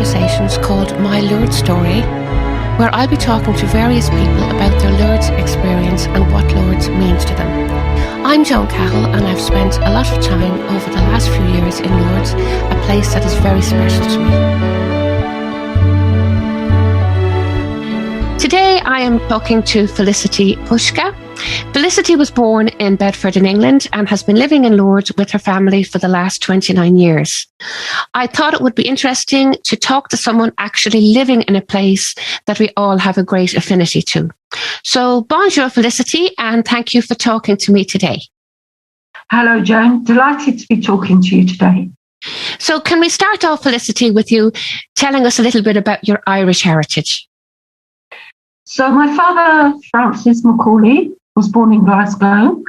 conversations called My Lourdes Story, where I'll be talking to various people about their Lourdes experience and what Lourdes means to them. I'm Joan Cahill, and I've spent a lot of time over the last few years in Lourdes, a place that is very special to me. Today I am talking to Felicity Puszka. Felicity was born in Bedford in England and has been living in Lourdes with her family for the last 29 years. I thought it would be interesting to talk to someone actually living in a place that we all have a great affinity to. So, bonjour Felicity, and thank you for talking to me today. Hello Joan, delighted to be talking to you today. So can we start off, Felicity, with you telling us a little bit about your Irish heritage? So my father, Francis Macaulay, was born in Glasgow,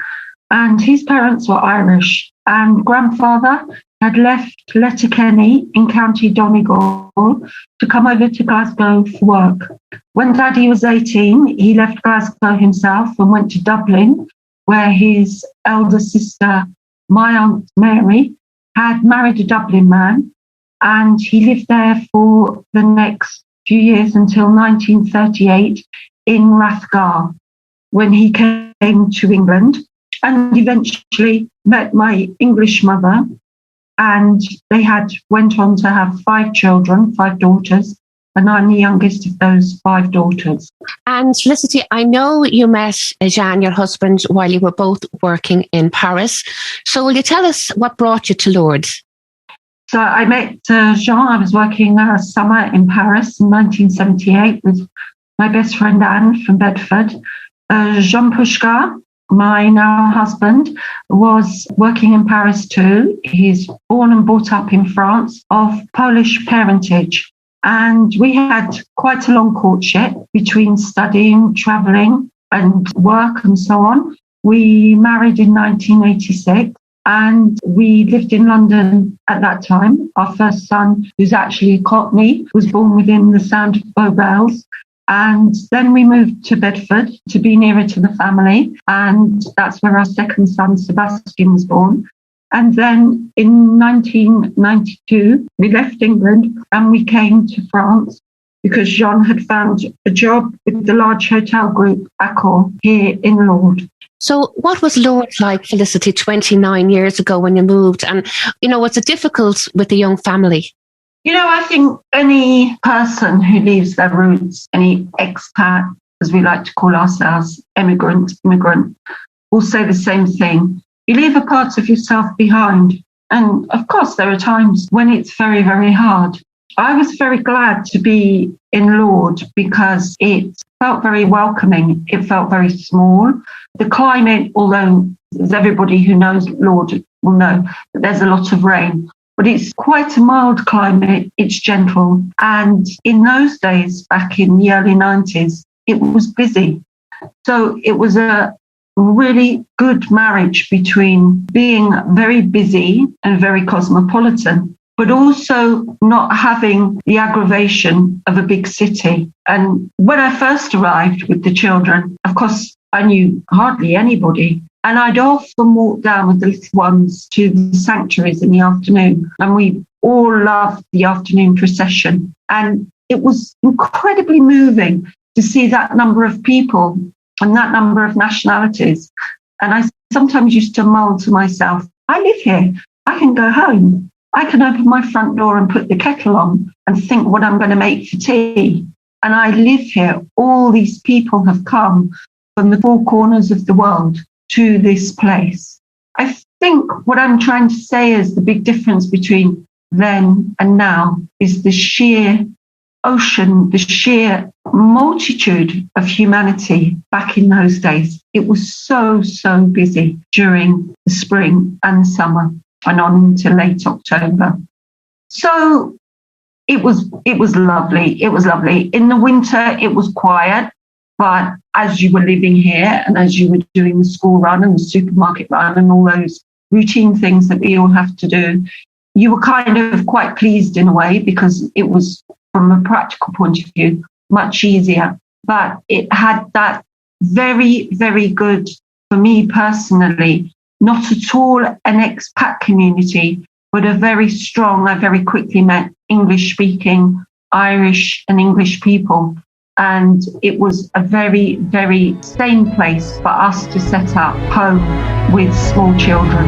and his parents were Irish, and grandfather had left Letterkenny in County Donegal to come over to Glasgow for work. When Daddy was 18, he left Glasgow himself and went to Dublin, where his elder sister, my Aunt Mary, had married a Dublin man, and he lived there for the next few years until 1938 in Rathgar, when he came to England and eventually met my English mother, and they went on to have 5 children, 5 daughters, and I'm the youngest of those 5 daughters. And Felicity, I know you met Jean, your husband, while you were both working in Paris. So will you tell us what brought you to Lourdes? So I met Jean. I was working a summer in Paris in 1978 with my best friend Anne from Bedford. Jean Puszka, my now husband, was working in Paris too. He's born and brought up in France, of Polish parentage. And we had quite a long courtship between studying, travelling and work and so on. We married in 1986 and we lived in London at that time. Our first son, who's actually a Cockney, was born within the sound of Bow Bells. And then we moved to Bedford to be nearer to the family. And that's where our second son, Sebastian, was born. And then in 1992, we left England and we came to France because Jean had found a job with the large hotel group Accor here in Lourdes. So what was Lourdes like, Felicity, 29 years ago when you moved? And, was it difficult with a young family? I think any person who leaves their roots, any expat, as we like to call ourselves, immigrant, will say the same thing. You leave a part of yourself behind. And of course, there are times when it's very, very hard. I was very glad to be in Lourdes because it felt very welcoming. It felt very small. The climate, although as everybody who knows Lourdes will know that there's a lot of rain, but it's quite a mild climate. It's gentle. And in those days, back in the early 90s, it was busy. So it was a really good marriage between being very busy and very cosmopolitan, but also not having the aggravation of a big city. And when I first arrived with the children, of course, I knew hardly anybody. And I'd often walk down with the little ones to the sanctuaries in the afternoon. And we all loved the afternoon procession. And it was incredibly moving to see that number of people and that number of nationalities. And I sometimes used to mull to myself, I live here. I can go home. I can open my front door and put the kettle on and think what I'm going to make for tea. And I live here. All these people have come from the 4 corners of the world to this place. I think what I'm trying to say is the big difference between then and now is the sheer ocean, the sheer multitude of humanity back in those days. It was so, so busy during the spring and the summer and on into late October. So it was lovely. It was lovely. In the winter, it was quiet. But as you were living here and as you were doing the school run and the supermarket run and all those routine things that we all have to do, you were kind of quite pleased in a way because it was, from a practical point of view, much easier. But it had that very, very good, for me personally, not at all an expat community, but a very strong, I very quickly met English-speaking Irish and English people. And it was a very, very sane place for us to set up home with small children.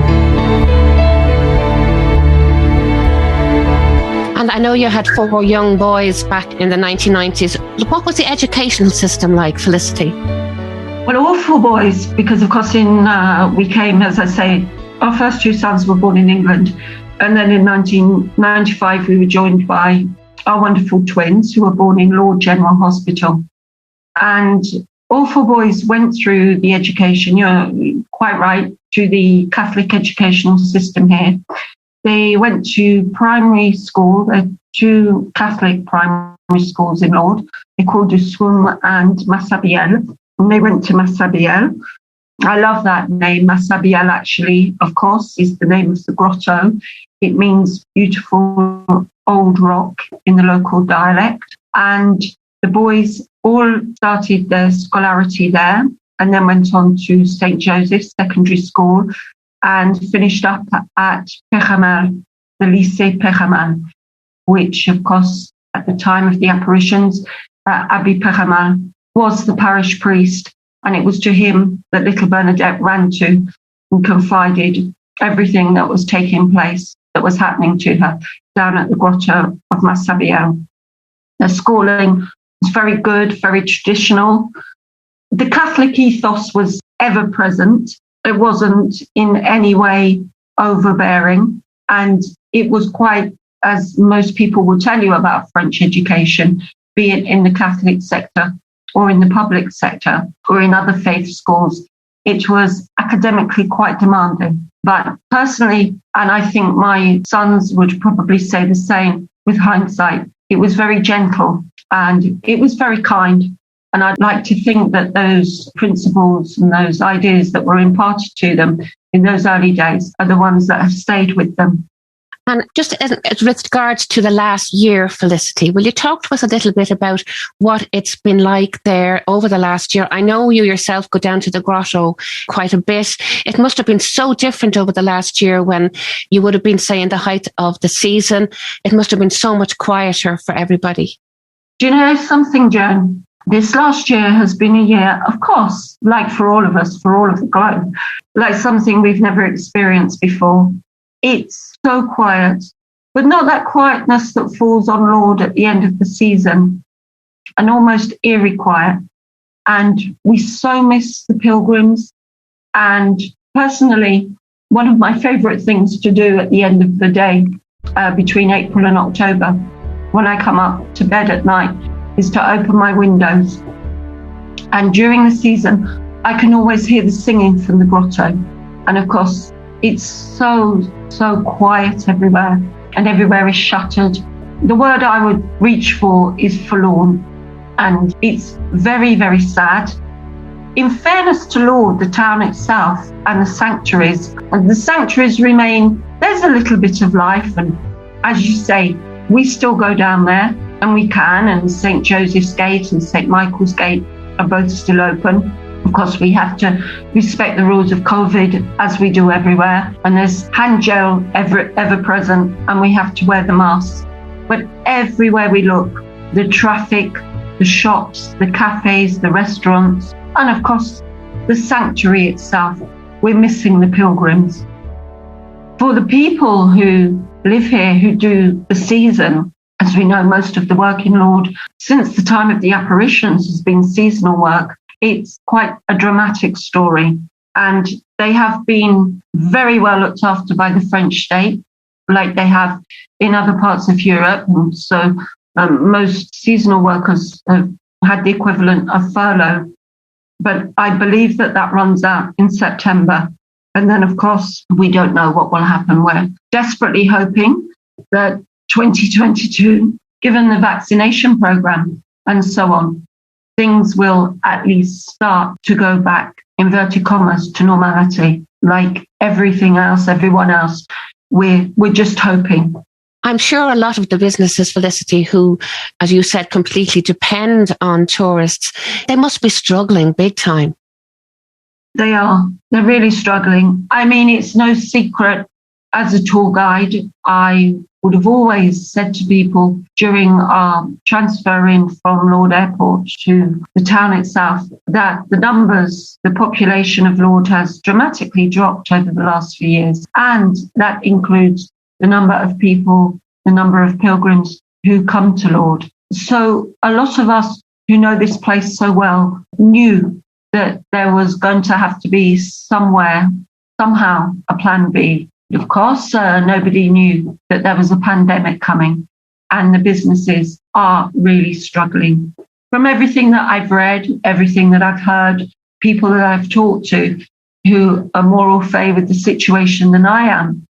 And I know you had 4 young boys back in the 1990s. What was the educational system like, Felicity? Well, all 4 boys, because of course we came, as I say, our first 2 sons were born in England. And then in 1995, we were joined by our wonderful twins who were born in Lourdes General Hospital. And all 4 boys went through the education, you're quite right, through the Catholic educational system here. They went to primary school. There are 2 Catholic primary schools in Lourdes, École du Soum and Massabielle. And they went to Massabielle. I love that name. Massabielle, actually, of course, is the name of the grotto. It means beautiful old rock in the local dialect. And the boys all started their scholarity there and then went on to St. Joseph's Secondary School and finished up at Péramel, the Lycée Péramel, which, of course, at the time of the apparitions, Abbé Péramel was the parish priest. And it was to him that little Bernadette ran to and confided everything that was taking place, that was happening to her down at the grotto of Massabielle. Their schooling was very good, very traditional. The Catholic ethos was ever present. It wasn't in any way overbearing. And it was quite, as most people will tell you about French education, be it in the Catholic sector or in the public sector or in other faith schools, it was academically quite demanding. But personally, and I think my sons would probably say the same with hindsight, it was very gentle and it was very kind. And I'd like to think that those principles and those ideas that were imparted to them in those early days are the ones that have stayed with them. And just with regards to the last year, Felicity, will you talk to us a little bit about what it's been like there over the last year? I know you yourself go down to the grotto quite a bit. It must have been so different over the last year when you would have been, say, in the height of the season. It must have been so much quieter for everybody. Do you know something, Joan? This last year has been a year, of course, like for all of us, for all of the globe, like something we've never experienced before. It's so quiet, but not that quietness that falls on Lourdes at the end of the season, an almost eerie quiet. And we so miss the pilgrims. And personally, one of my favourite things to do at the end of the day, between April and October, when I come up to bed at night, is to open my windows. And during the season, I can always hear the singing from the grotto. And of course, it's so quiet everywhere, and everywhere is shuttered. The word I would reach for is forlorn, and it's very, very sad. In fairness to Lourdes, the town itself and the sanctuaries remain, there's a little bit of life, and as you say, we still go down there, and we can, and St. Joseph's Gate and St. Michael's Gate are both still open. Of course, we have to respect the rules of COVID as we do everywhere. And there's hand gel ever present, and we have to wear the masks. But everywhere we look, the traffic, the shops, the cafes, the restaurants, and of course, the sanctuary itself, we're missing the pilgrims. For the people who live here, who do the season, as we know, most of the work in Lourdes since the time of the apparitions has been seasonal work. It's quite a dramatic story, and they have been very well looked after by the French state, like they have in other parts of Europe. And so most seasonal workers have had the equivalent of furlough. But I believe that runs out in September. And then, of course, we don't know what will happen. We're desperately hoping that 2022, given the vaccination program and so on, things will at least start to go back, inverted commas, to normality. Like everything else, everyone else, we're just hoping. I'm sure a lot of the businesses, Felicity, who, as you said, completely depend on tourists, they must be struggling big time. They are. They're really struggling. I mean, it's no secret as a tour guide, I would have always said to people during our transfer in from Lourdes Airport to the town itself that the population of Lourdes has dramatically dropped over the last few years. And that includes the number of people, the number of pilgrims who come to Lourdes. So a lot of us who know this place so well knew that there was going to have to be somehow, a plan B. Of course, nobody knew that there was a pandemic coming and the businesses are really struggling. From everything that I've read, everything that I've heard, people that I've talked to who are more au fait with the situation than I am,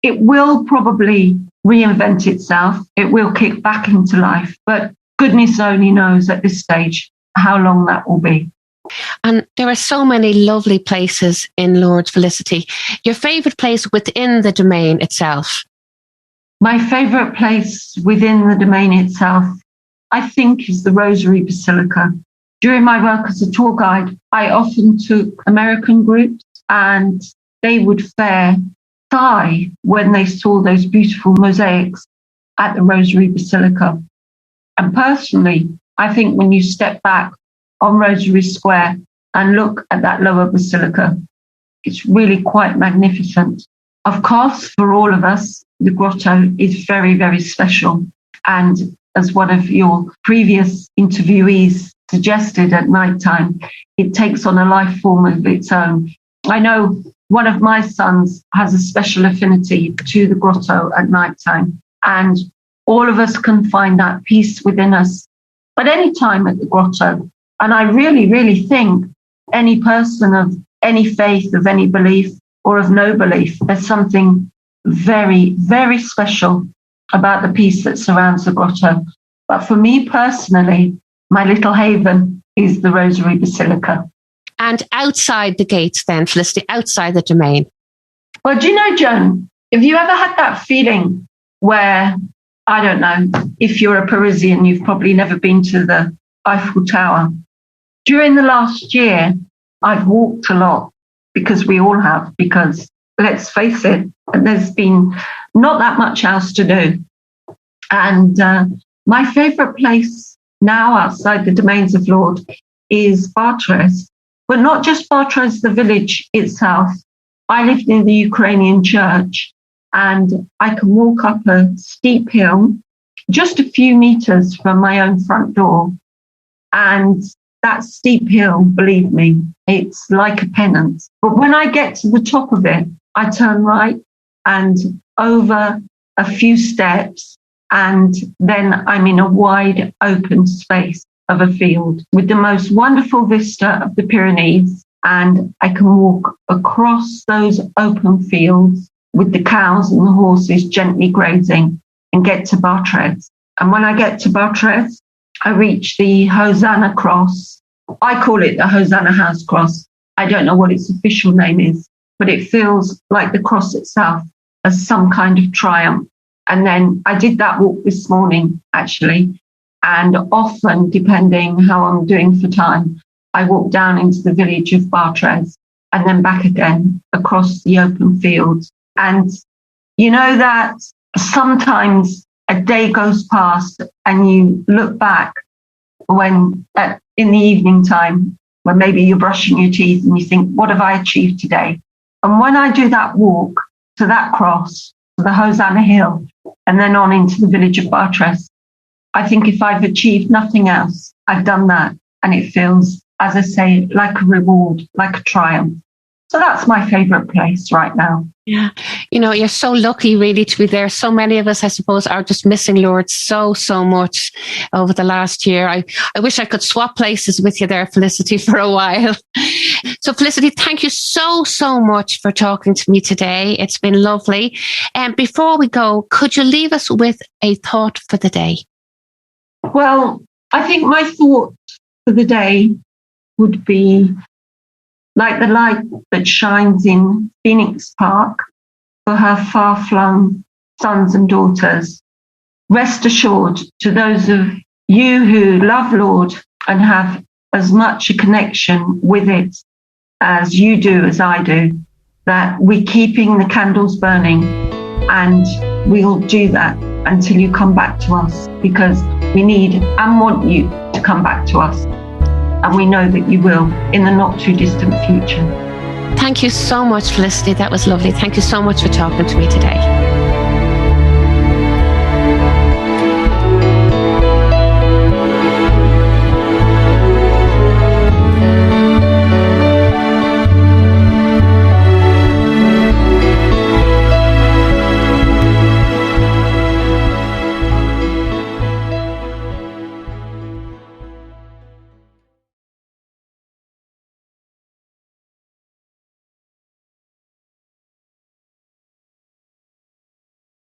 it will probably reinvent itself. It will kick back into life. But goodness only knows at this stage how long that will be. And there are so many lovely places in Lourdes, Felicity. Your favourite place within the domain itself? My favourite place within the domain itself, I think, is the Rosary Basilica. During my work as a tour guide, I often took American groups and they would sigh when they saw those beautiful mosaics at the Rosary Basilica. And personally, I think when you step back on Rosary Square and look at that lower basilica, it's really quite magnificent. Of course, for all of us, the grotto is very, very special. And as one of your previous interviewees suggested, at night time, it takes on a life form of its own. I know one of my sons has a special affinity to the grotto at night time, and all of us can find that peace within us at any time at the grotto. And I really, really think any person of any faith, of any belief or of no belief, there's something very, very special about the peace that surrounds the grotto. But for me personally, my little haven is the Rosary Basilica. And outside the gates then, Felicity, outside the domain? Well, do you know, Joan, have you ever had that feeling where, I don't know, if you're a Parisian, you've probably never been to the Eiffel Tower. During the last year, I've walked a lot, because we all have, because let's face it, there's been not that much else to do. And my favourite place now outside the domains of Lourdes is Bartres, but not just Bartres, the village itself. I lived in the Ukrainian church, and I can walk up a steep hill just a few meters from my own front door. And that steep hill, believe me, it's like a penance. But when I get to the top of it, I turn right and over a few steps, and then I'm in a wide open space of a field with the most wonderful vista of the Pyrenees. And I can walk across those open fields with the cows and the horses gently grazing and get to Bartres. And when I get to Bartres, I reach the Hosanna Cross. I call it the Hosanna House Cross. I don't know what its official name is, but it feels like the cross itself as some kind of triumph. And then I did that walk this morning, actually. And often, depending how I'm doing for time, I walk down into the village of Bartres and then back again across the open fields. And you know that sometimes a day goes past and you look back when in the evening time, when maybe you're brushing your teeth and you think, what have I achieved today? And when I do that walk to that cross, to the Hosanna Hill, and then on into the village of Bartres, I think if I've achieved nothing else, I've done that. And it feels, as I say, like a reward, like a triumph. So that's my favourite place right now. Yeah. You know, you're so lucky really to be there. So many of us, I suppose, are just missing Lourdes so much over the last year. I wish I could swap places with you there, Felicity, for a while. So Felicity, thank you so much for talking to me today. It's been lovely. And before we go, could you leave us with a thought for the day? Well, I think my thought for the day would be like the light that shines in Phoenix Park for her far-flung sons and daughters. Rest assured, to those of you who love Lourdes and have as much a connection with it as you do, as I do, that we're keeping the candles burning, and we'll do that until you come back to us, because we need and want you to come back to us. And we know that you will in the not too distant future. Thank you so much, Felicity. That was lovely. Thank you so much for talking to me today.